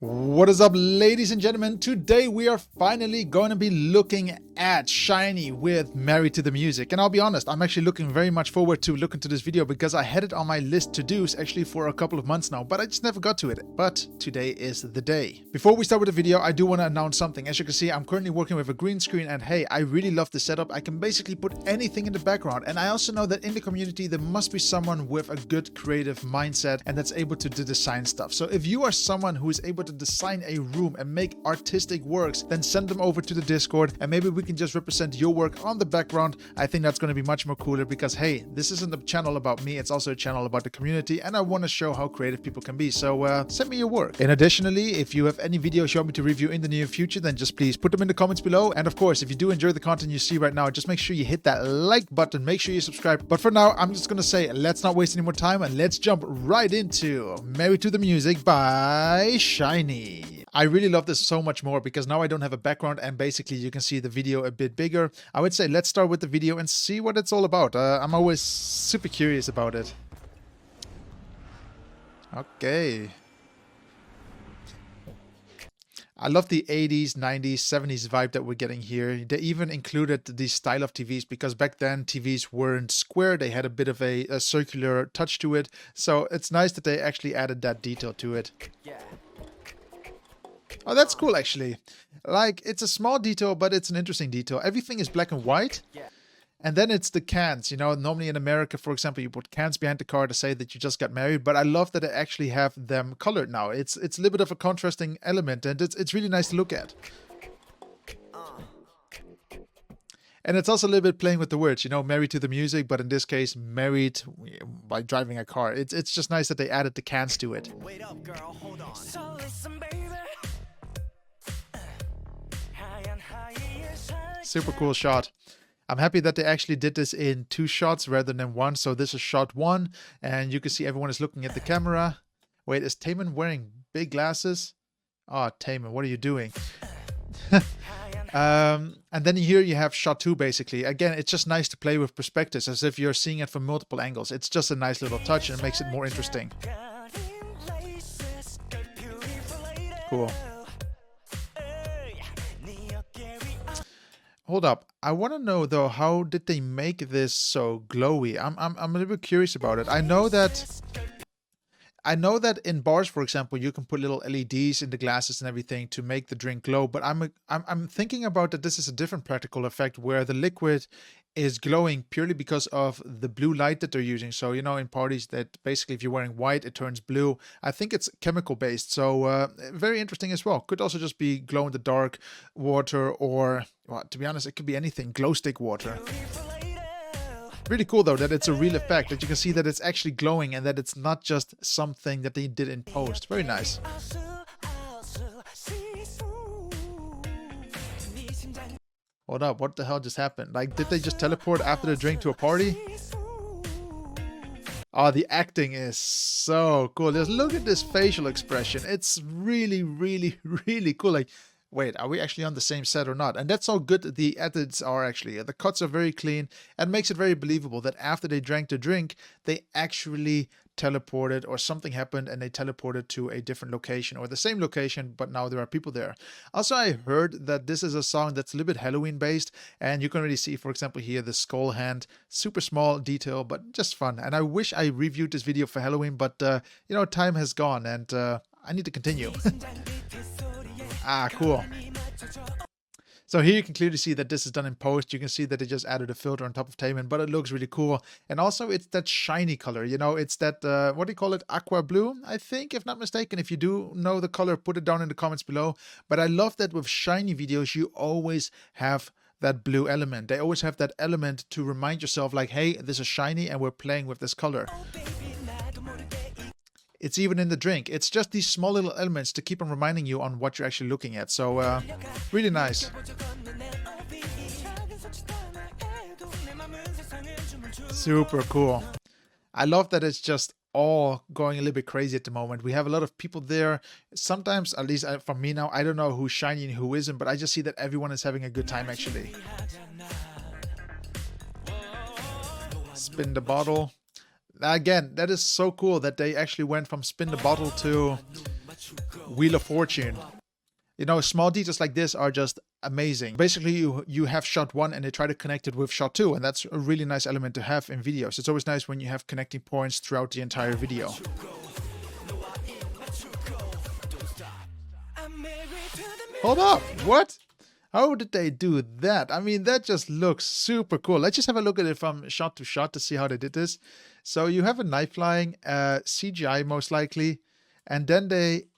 What is up, ladies and gentlemen? Today we are finally going to be looking at SHINee with Married to the Music. And I'll be honest, I'm actually looking very much forward to looking to this video because I had it on my list to do's actually for a couple of months now, but I just never got to it. But today is the day. Before we start with the video, I do want to announce something. As you can see, I'm currently working with a green screen, and hey, I really love the setup. I can basically put anything in the background. And I also know that in the community, there must be someone with a good creative mindset and that's able to design stuff. So if you are someone who is able to design a room and make artistic works, then send them over to the Discord and maybe we can just represent your work on the background. I think that's going to be much more cooler because hey, this isn't a channel about me, it's also a channel about the community, and I want to show how creative people can be. So send me your work. And additionally, if you have any videos you want me to review in the near future, then just please put them in the comments below. And of course, if you do enjoy the content you see right now, just make sure you hit that like button, make sure you subscribe. But for now, I'm just going to say, let's not waste any more time and let's jump right into Married to the Music by SHINee. I really love this so much more because now I don't have a background and basically you can see the video a bit bigger. I would say let's start with the video and see what it's all about. I'm always super curious about it. Okay. I love the 80s, 90s, 70s vibe that we're getting here. They even included the style of TVs because back then TVs weren't square. They had a bit of a circular touch to it. So it's nice that they actually added that detail to it. Oh, that's cool, actually. Like, it's a small detail, but it's an interesting detail. Everything is black and white. And then it's the cans. You know, normally in America, for example, you put cans behind the car to say that you just got married. But I love that I actually have them colored now. It's a little bit of a contrasting element, and it's really nice to look at. And it's also a little bit playing with the words, you know, married to the music, but in this case, married by driving a car. It's just nice that they added the cans to it. Wait up, girl, hold on. So listen, baby. Super cool shot. I'm happy that they actually did this in 2 shots rather than 1. So this is shot 1, and you can see everyone is looking at the camera. Wait, is Taman wearing big glasses? Oh, Taman, what are you doing? And then here you have shot 2 basically. Again, it's just nice to play with perspectives as if you're seeing it from multiple angles. It's just a nice little touch and it makes it more interesting. Cool. Hold up. I want to know though, how did they make this so glowy? I'm a little bit curious about it. I know that in bars, for example, you can put little LEDs in the glasses and everything to make the drink glow, but I'm thinking about that this is a different practical effect where the liquid is glowing purely because of the blue light that they're using. So, you know, in parties that basically if you're wearing white, it turns blue. I think it's chemical based. So very interesting as well. Could also just be glow in the dark water or, well, to be honest, it could be anything. Glow stick water. Really cool though that it's a real effect, that you can see that it's actually glowing and that it's not just something that they did in post. Very nice. Hold up, what the hell just happened? Like, did they just teleport after the drink to a party? Oh, the acting is so cool. Just look at this facial expression. It's really, really, really cool. Like, wait, are we actually on the same set or not? And that's how good the edits are actually. The cuts are very clean and makes it very believable that after they drank the drink, they actually teleported or something happened and they teleported to a different location or the same location, but now there are people there. Also, I heard that this is a song that's a little bit Halloween based, and you can already see, for example, here the skull hand, super small detail, but just fun. And I wish I reviewed this video for Halloween, but you know, time has gone and I need to continue. Ah, cool. So here you can clearly see that this is done in post. You can see that they just added a filter on top of Taman, but it looks really cool. And also it's that shiny color, you know, it's that, what do you call it? Aqua blue, I think, if not mistaken. If you do know the color, put it down in the comments below. But I love that with SHINee videos, you always have that blue element. They always have that element to remind yourself like, hey, this is SHINee and we're playing with this color. It's even in the drink. It's just these small little elements to keep on reminding you on what you're actually looking at. So really nice. Super cool. I love that it's just all going a little bit crazy at the moment. We have a lot of people there. Sometimes, at least for me now, I don't know who's SHINee and who isn't, but I just see that everyone is having a good time actually. Spin the bottle. Again, that is so cool that they actually went from spin the bottle to Wheel of Fortune. You know, small details like this are just amazing. Basically, you have shot 1 and they try to connect it with shot 2, and that's a really nice element to have in videos. It's always nice when you have connecting points throughout the entire video. Hold up, what? How did they do that? I mean, that just looks super cool. Let's just have a look at it from shot to shot to see how they did this. So you have a knife flying, CGI most likely, and then they...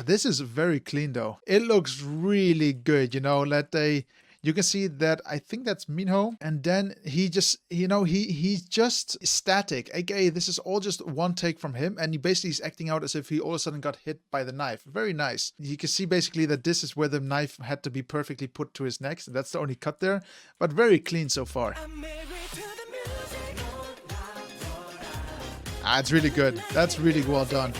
This is very clean though. It looks really good, you know, that you can see that, I think that's Minho, and then he just, you know, he's just static, aka this is all just one take from him, and he basically is acting out as if he all of a sudden got hit by the knife. Very nice. You can see basically that this is where the knife had to be perfectly put to his neck, and that's the only cut there, but very clean so far. It's really good. That's really well done.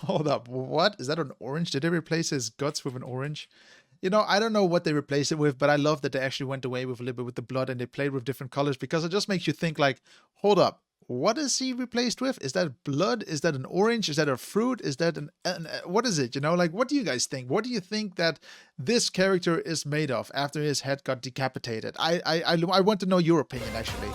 Hold up, what? Is that an orange? Did they replace his guts with an orange? You know, I don't know what they replaced it with, but I love that they actually went away with a little bit with the blood and they played with different colors, because it just makes you think like, hold up, what is he replaced with? Is that blood? Is that an orange? Is that a fruit? Is that what is it? You know, like, what do you guys think? What do you think that this character is made of after his head got decapitated? I want to know your opinion, actually.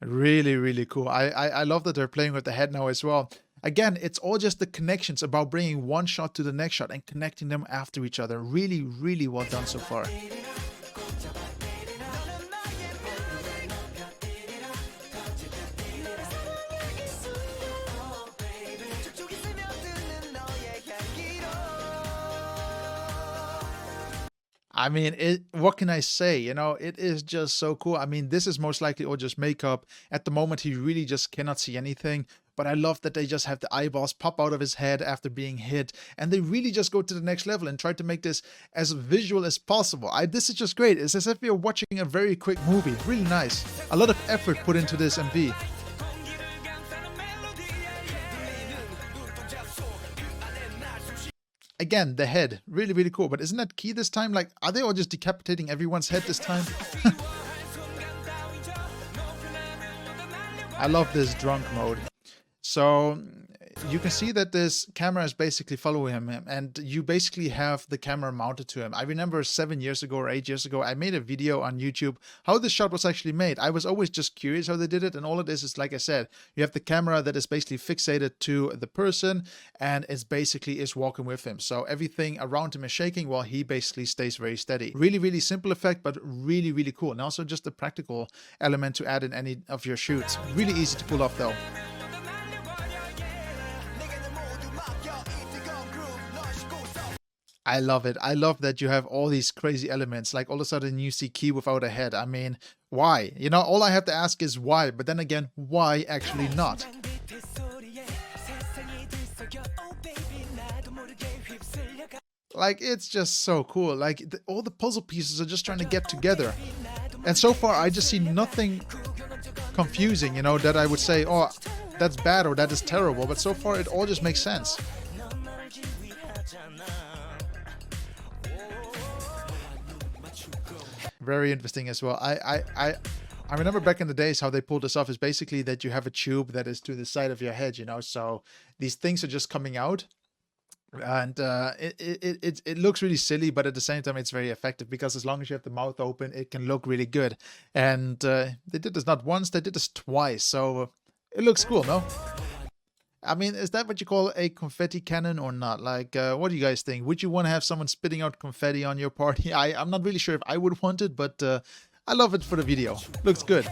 Really, really cool. I love that they're playing with the head now as well. Again, it's all just the connections about bringing one shot to the next shot and connecting them after each other. Really, really well done so far. I mean, what can I say? You know, it is just so cool. I mean, this is most likely all just makeup. At the moment, he really just cannot see anything. But I love that they just have the eyeballs pop out of his head after being hit. And they really just go to the next level and try to make this as visual as possible. This is just great. It's as if you're watching a very quick movie. Really nice. A lot of effort put into this MV. Again, the head, really, really cool. But isn't that key this time? Like, are they all just decapitating everyone's head this time? I love this drunk mode. So you can see that this camera is basically following him, and you basically have the camera mounted to him. I remember 7 years ago or 8 years ago, I made a video on YouTube how this shot was actually made. I was always just curious how they did it, and all it is like I said, you have the camera that is basically fixated to the person, and it's basically is walking with him. So everything around him is shaking while he basically stays very steady. Really, really simple effect, but really, really cool. And also just a practical element to add in any of your shoots. Really easy to pull off though. I love it. I love that you have all these crazy elements. Like all of a sudden you see Key without a head. I mean, why? You know, all I have to ask is why. But then again, why actually not? Like, it's just so cool. Like, all the puzzle pieces are just trying to get together. And so far, I just see nothing confusing, you know, that I would say, oh, that's bad or that is terrible. But so far, it all just makes sense. Very interesting as well. I remember back in the days how they pulled this off is basically that you have a tube that is to the side of your head, you know, so these things are just coming out, and it looks really silly, but at the same time it's very effective, because as long as you have the mouth open, it can look really good. And they did this not once, they did this twice, so it looks cool, no? I mean, is that what you call a confetti cannon or not? Like, what do you guys think? Would you want to have someone spitting out confetti on your party? I'm not really sure if I would want it, but I love it for the video. Looks good.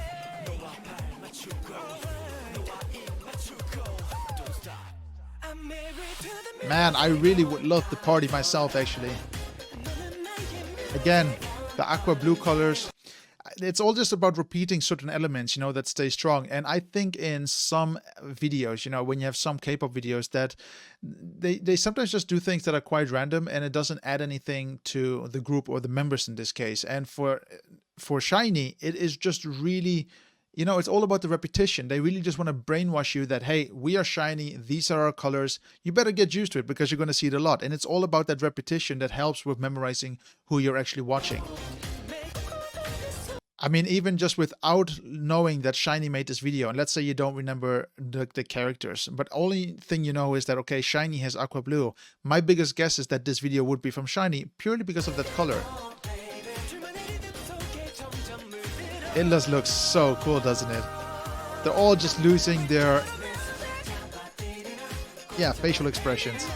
Man, I really would love the party myself, actually. Again, the aqua blue colors. It's all just about repeating certain elements, you know, that stay strong. And I think in some videos, you know, when you have some K-pop videos, that they sometimes just do things that are quite random, and it doesn't add anything to the group or the members in this case. And for SHINee, it is just really you know, it's all about the repetition. They really just want to brainwash you that, hey, we are SHINee, these are our colors, you better get used to it because you're going to see it a lot. And it's all about that repetition that helps with memorizing who you're actually watching. I mean, even just without knowing that SHINee made this video, and let's say you don't remember the characters, but only thing you know is that, okay, SHINee has aqua blue. My biggest guess is that this video would be from SHINee purely because of that color. It just looks so cool, doesn't it? They're all just losing their, yeah, facial expressions.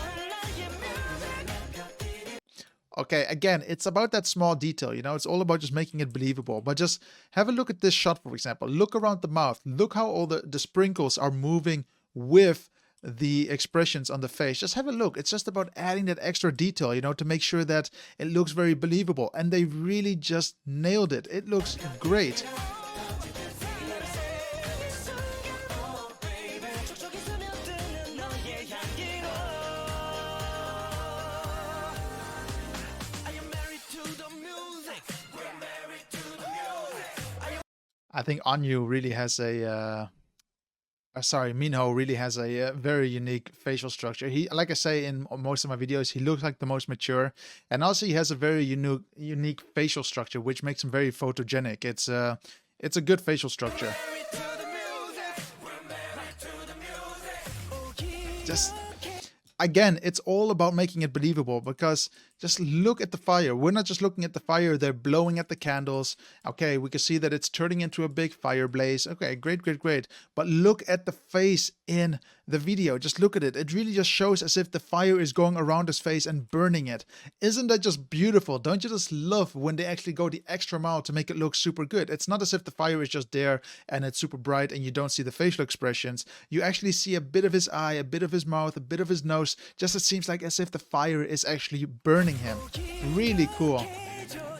Okay, again, it's about that small detail, you know, it's all about just making it believable. But just have a look at this shot, for example. Look around the mouth. Look how all the sprinkles are moving with the expressions on the face. Just have a look. It's just about adding that extra detail, you know, to make sure that it looks very believable. And they really just nailed it. It looks great. I think Anyu really has a Minho really has a very unique facial structure. He, like I say in most of my videos, he looks like the most mature, and also he has a very unique facial structure, which makes him very photogenic. It's a good facial structure. Just again, it's all about making it believable, because just look at the fire. We're not just looking at the fire, they're blowing at the candles. Okay, we can see that it's turning into a big fire blaze. Okay, great, great, great. But look at the face in the video. Just look at it. It really just shows as if the fire is going around his face and burning it. Isn't that just beautiful? Don't you just love when they actually go the extra mile to make it look super good? It's not as if the fire is just there and it's super bright and you don't see the facial expressions. You actually see a bit of his eye, a bit of his mouth, a bit of his nose. Just it seems like as if the fire is actually burning him. Really cool.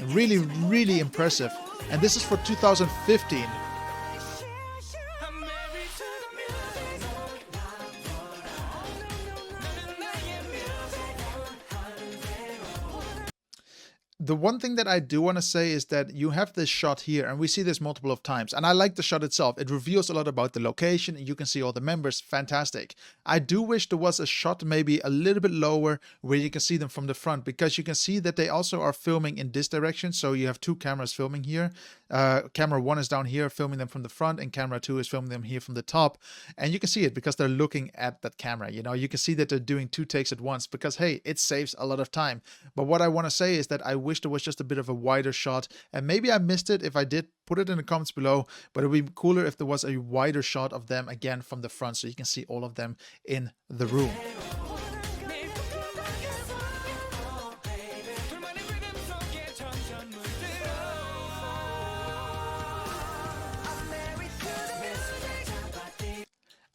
Really, really impressive. And this is for 2015. The one thing that I do want to say is that you have this shot here, and we see this multiple of times, and I like the shot itself. It reveals a lot about the location, and you can see all the members. Fantastic. I do wish there was a shot maybe a little bit lower where you can see them from the front, because you can see that they also are filming in this direction. So you have two cameras filming here. Camera 1 is down here filming them from the front, and camera 2 is filming them here from the top. And you can see it because they're looking at that camera. You know, you can see that they're doing 2 takes at once because, hey, it saves a lot of time. But what I want to say is that I wish there was just a bit of a wider shot, and maybe I missed it. If I did, put it in the comments below. But it would be cooler if there was a wider shot of them again from the front, so you can see all of them in the room.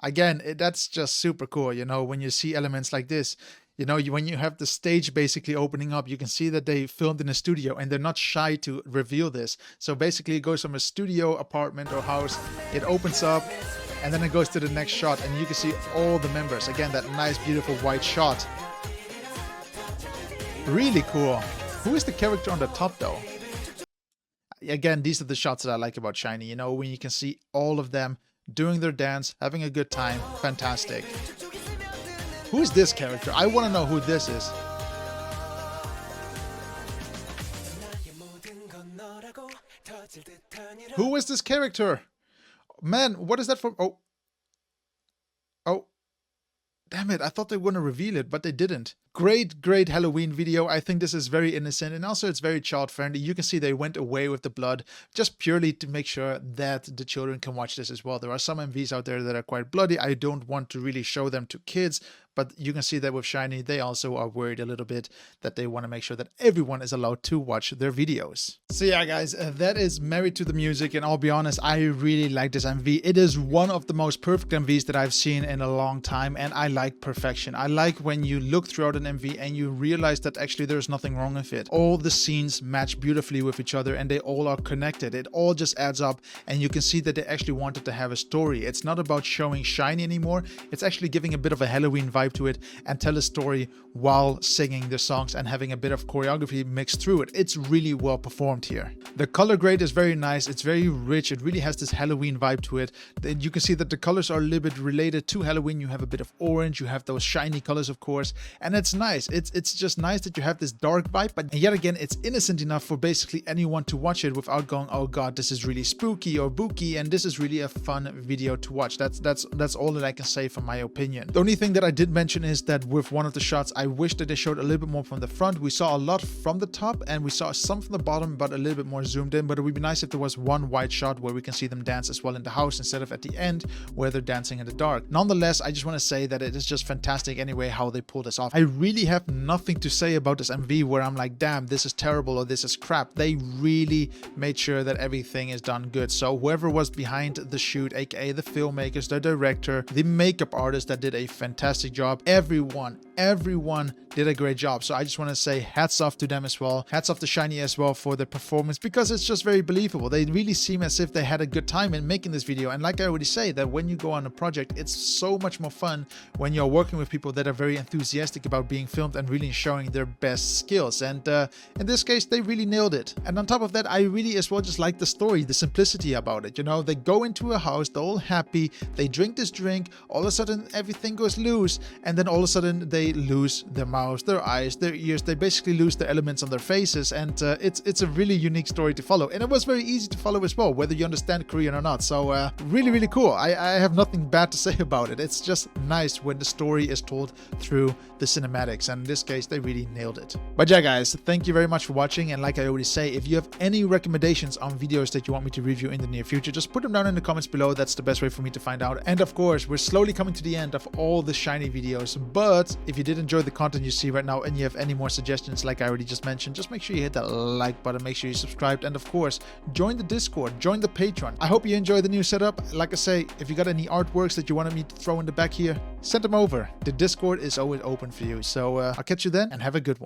Again, that's just super cool, you know, when you see elements like this. You know, when you have the stage basically opening up, you can see that they filmed in a studio, and they're not shy to reveal this. So basically it goes from a studio, apartment or house, it opens up, and then it goes to the next shot, and you can see all the members. Again, that nice, beautiful white shot. Really cool. Who is the character on the top though? Again, these are the shots that I like about SHINee, you know, when you can see all of them doing their dance, having a good time. Fantastic. Who is this character? I want to know who this is. Who is this character? Man, what is that from? Oh. Oh. Damn it, I thought they were going to reveal it, but they didn't. Great, great Halloween video. I think this is very innocent, and also it's very child-friendly. You can see they went away with the blood just purely to make sure that the children can watch this as well. There are some MVs out there that are quite bloody. I don't want to really show them to kids, but you can see that with SHINee, they also are worried a little bit that they want to make sure that everyone is allowed to watch their videos. So yeah, guys, that is Married to the Music, and I'll be honest, I really like this MV. It is one of the most perfect MVs that I've seen in a long time, and I like perfection. I like when you look throughout an MV and you realize that actually there's nothing wrong with it. All the scenes match beautifully with each other and they all are connected. It all just adds up and you can see that they actually wanted to have a story. It's not about showing SHINee anymore. It's actually giving a bit of a Halloween vibe to it and tell a story while singing the songs and having a bit of choreography mixed through it. It's really well performed here. The color grade is very nice. It's very rich. It really has this Halloween vibe to it. You can see that the colors are a little bit related to Halloween. You have a bit of orange, you have those shiny colors, of course, and it's nice. It's just nice that you have this dark vibe, but yet again, it's innocent enough for basically anyone to watch it without going, oh god, this is really spooky or booky, and this is really a fun video to watch. That's all that I can say from my opinion. The only thing that I did mention is that with one of the shots, I wish that they showed a little bit more from the front. We saw a lot from the top and we saw some from the bottom, but a little bit more zoomed in. But it would be nice if there was one wide shot where we can see them dance as well in the house instead of at the end where they're dancing in the dark. Nonetheless, I just want to say that it is just fantastic anyway how they pull this off. I really have nothing to say about this MV where I'm like, damn, this is terrible or this is crap. They really made sure that everything is done good. So whoever was behind the shoot, aka the filmmakers, the director, the makeup artist that did a fantastic job, everyone did a great job. So I just want to say hats off to them as well. Hats off to SHINee as well for their performance, because it's just very believable. They really seem as if they had a good time in making this video. And like I already say, that when you go on a project, it's so much more fun when you're working with people that are very enthusiastic about being filmed and really showing their best skills. And in this case, they really nailed it. And on top of that, I really as well just like the story, the simplicity about it. You know, they go into a house, they're all happy, they drink this drink, all of a sudden everything goes loose, and then all of a sudden they lose their mouths, their eyes, their ears. They basically lose the elements on their faces, and it's a really unique story to follow. And it was very easy to follow as well, whether you understand Korean or not. So really cool. I have nothing bad to say about it. It's just nice when the story is told through the cinematics, and in this case they really nailed it. But yeah guys, thank you very much for watching, and like I already say, if you have any recommendations on videos that you want me to review in the near future, just put them down in the comments below. That's the best way for me to find out. And of course, we're slowly coming to the end of all the SHINee videos, but if you did enjoy the content you see right now and you have any more suggestions like I already just mentioned, just make sure you hit that like button, make sure you subscribed, and of course join the Discord, join the Patreon. I hope you enjoy the new setup. Like I say, if you got any artworks that you wanted me to throw in the back here, send them over. The Discord is always open for you. So I'll catch you then and have a good one.